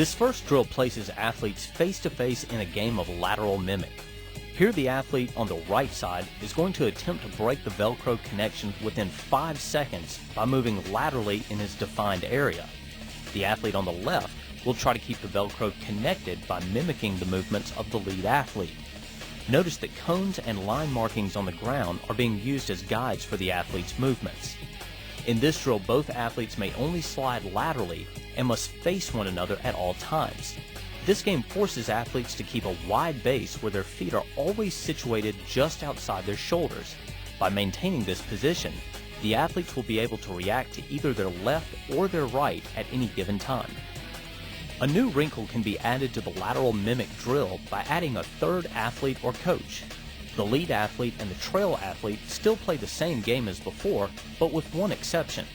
This first drill places athletes face-to-face in a game of lateral mimic. Here the athlete on the right side is going to attempt to break the Velcro connection within 5 seconds by moving laterally in his defined area. The athlete on the left will try to keep the Velcro connected by mimicking the movements of the lead athlete. Notice that cones and line markings on the ground are being used as guides for the athlete's movements. In this drill, both athletes may only slide laterally and must face one another at all times. This game forces athletes to keep a wide base where their feet are always situated just outside their shoulders. By maintaining this position, the athletes will be able to react to either their left or their right at any given time. A new wrinkle can be added to the lateral mimic drill by adding a third athlete or coach. The lead athlete and the trail athlete still play the same game as before, but with one exception.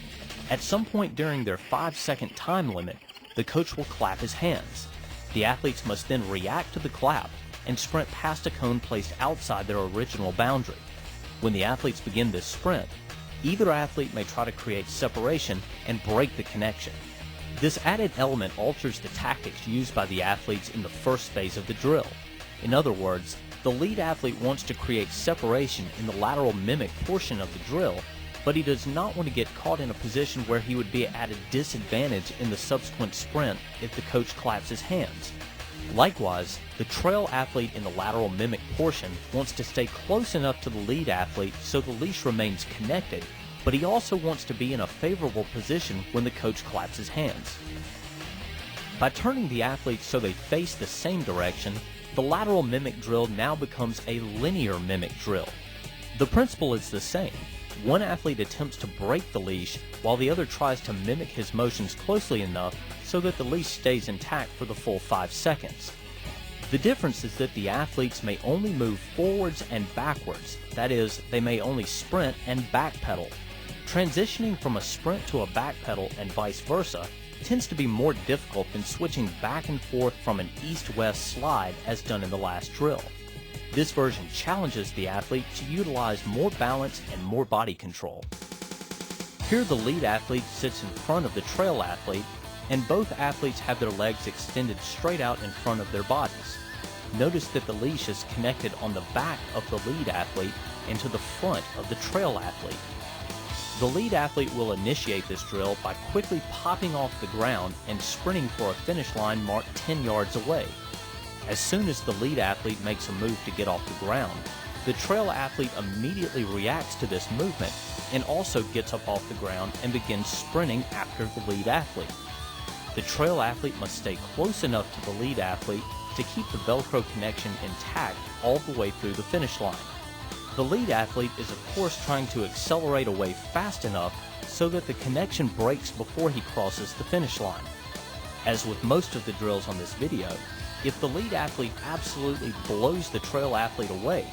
At some point during their 5-second time limit, the coach will clap his hands. The athletes must then react to the clap and sprint past a cone placed outside their original boundary. When the athletes begin this sprint, either athlete may try to create separation and break the connection. This added element alters the tactics used by the athletes in the first phase of the drill. In other words, the lead athlete wants to create separation in the lateral mimic portion of the drill, but he does not want to get caught in a position where he would be at a disadvantage in the subsequent sprint if the coach claps his hands. Likewise, the trail athlete in the lateral mimic portion wants to stay close enough to the lead athlete so the leash remains connected, but he also wants to be in a favorable position when the coach claps his hands. By turning the athletes so they face the same direction, the lateral mimic drill now becomes a linear mimic drill. The principle is the same. One athlete attempts to break the leash while the other tries to mimic his motions closely enough so that the leash stays intact for the full 5 seconds. The difference is that the athletes may only move forwards and backwards, that is, they may only sprint and backpedal. Transitioning from a sprint to a backpedal and vice versa tends to be more difficult than switching back and forth from an east-west slide as done in the last drill. This version challenges the athlete to utilize more balance and more body control. Here the lead athlete sits in front of the trail athlete, and both athletes have their legs extended straight out in front of their bodies. Notice that the leash is connected on the back of the lead athlete and to the front of the trail athlete. The lead athlete will initiate this drill by quickly popping off the ground and sprinting for a finish line marked 10 yards away. As soon as the lead athlete makes a move to get off the ground, the trail athlete immediately reacts to this movement and also gets up off the ground and begins sprinting after the lead athlete. The trail athlete must stay close enough to the lead athlete to keep the Velcro connection intact all the way through the finish line. The lead athlete is of course trying to accelerate away fast enough so that the connection breaks before he crosses the finish line. As with most of the drills on this video, if the lead athlete absolutely blows the trail athlete away,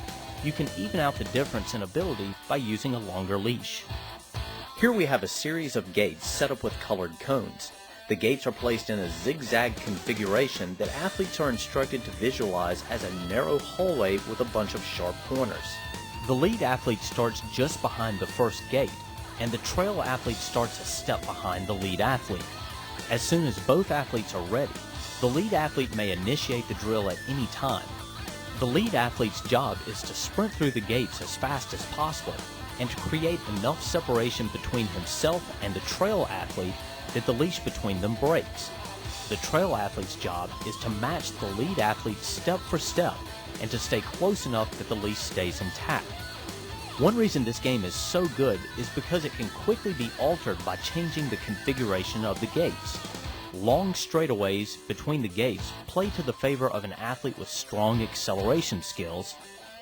you can even out the difference in ability by using a longer leash. Here we have a series of gates set up with colored cones. The gates are placed in a zigzag configuration that athletes are instructed to visualize as a narrow hallway with a bunch of sharp corners. The lead athlete starts just behind the first gate, and the trail athlete starts a step behind the lead athlete. As soon as both athletes are ready, the lead athlete may initiate the drill at any time. The lead athlete's job is to sprint through the gates as fast as possible and to create enough separation between himself and the trail athlete that the leash between them breaks. The trail athlete's job is to match the lead athlete step for step and to stay close enough that the leash stays intact. One reason this game is so good is because it can quickly be altered by changing the configuration of the gates. Long straightaways between the gates play to the favor of an athlete with strong acceleration skills,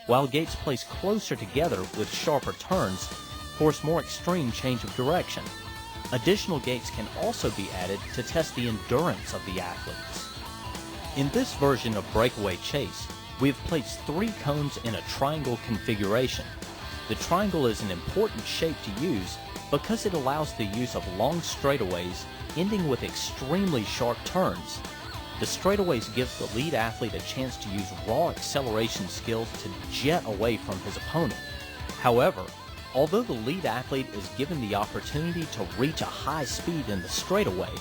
while gates placed closer together with sharper turns force more extreme change of direction. Additional gates can also be added to test the endurance of the athletes. In this version of Breakaway Chase, we have placed 3 cones in a triangle configuration. The triangle is an important shape to use because it allows the use of long straightaways ending with extremely sharp turns. The straightaways give the lead athlete a chance to use raw acceleration skills to jet away from his opponent. However, although the lead athlete is given the opportunity to reach a high speed in the straightaway,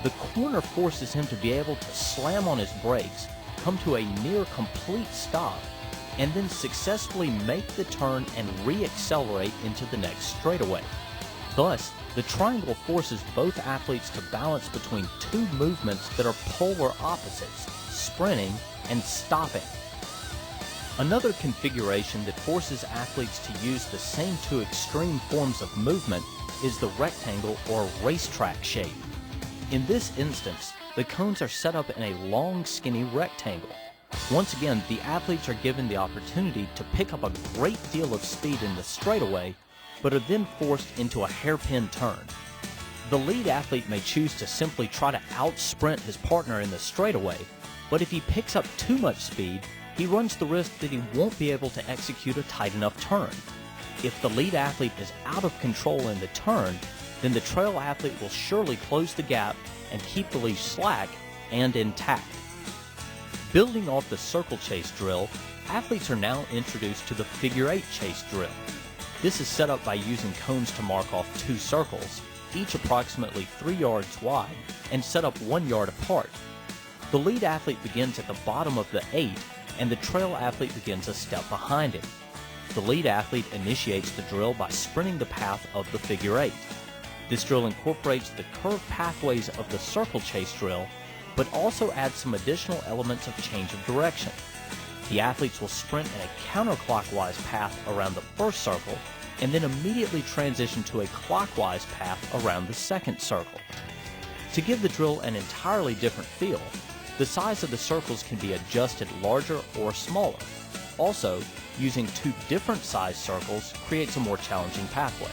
The corner forces him to be able to slam on his brakes, come to a near complete stop, and then successfully make the turn and re-accelerate into the next straightaway. Thus, the triangle forces both athletes to balance between two movements that are polar opposites, sprinting and stopping. Another configuration that forces athletes to use the same two extreme forms of movement is the rectangle or racetrack shape. In this instance, the cones are set up in a long, skinny rectangle. Once again, the athletes are given the opportunity to pick up a great deal of speed in the straightaway, but are then forced into a hairpin turn. The lead athlete may choose to simply try to out-sprint his partner in the straightaway, but if he picks up too much speed, he runs the risk that he won't be able to execute a tight enough turn. If the lead athlete is out of control in the turn, then the trail athlete will surely close the gap and keep the leash slack and intact. Building off the circle chase drill, athletes are now introduced to the figure 8 chase drill. This is set up by using cones to mark off two circles, each approximately 3 yards wide, and set up 1 yard apart. The lead athlete begins at the bottom of the 8, and the trail athlete begins a step behind him. The lead athlete initiates the drill by sprinting the path of the figure 8. This drill incorporates the curved pathways of the circle chase drill, but also adds some additional elements of change of direction. The athletes will sprint in a counterclockwise path around the first circle, and then immediately transition to a clockwise path around the second circle. To give the drill an entirely different feel, the size of the circles can be adjusted larger or smaller. Also, using two different size circles creates a more challenging pathway.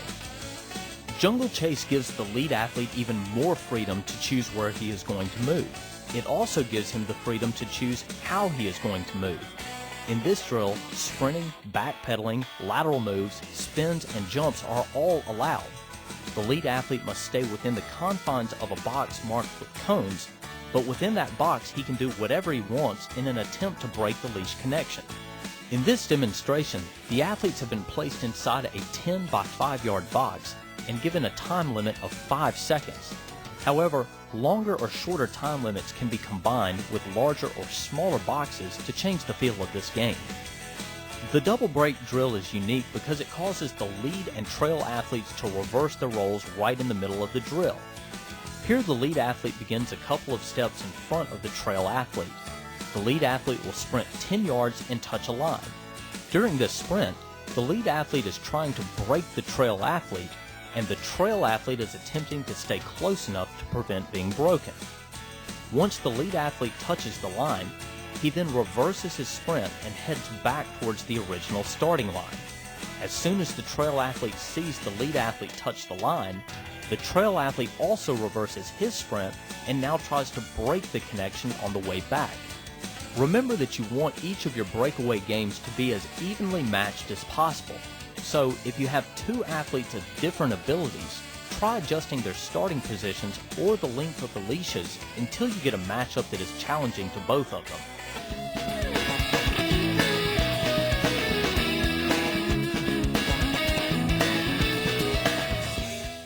Jungle Chase gives the lead athlete even more freedom to choose where he is going to move. It also gives him the freedom to choose how he is going to move. In this drill, sprinting, backpedaling, lateral moves, spins, and jumps are all allowed. The lead athlete must stay within the confines of a box marked with cones, but within that box he can do whatever he wants in an attempt to break the leash connection. In this demonstration, the athletes have been placed inside a 10 by 5 yard box and given a time limit of 5 seconds. However, longer or shorter time limits can be combined with larger or smaller boxes to change the feel of this game. The double break drill is unique because it causes the lead and trail athletes to reverse their roles right in the middle of the drill. Here the lead athlete begins a couple of steps in front of the trail athlete. The lead athlete will sprint 10 yards and touch a line. During this sprint, the lead athlete is trying to break the trail athlete, and the trail athlete is attempting to stay close enough to prevent being broken. Once the lead athlete touches the line, he then reverses his sprint and heads back towards the original starting line. As soon as the trail athlete sees the lead athlete touch the line, the trail athlete also reverses his sprint and now tries to break the connection on the way back. Remember that you want each of your breakaway games to be as evenly matched as possible. So if you have two athletes of different abilities, try adjusting their starting positions or the length of the leashes until you get a matchup that is challenging to both of them.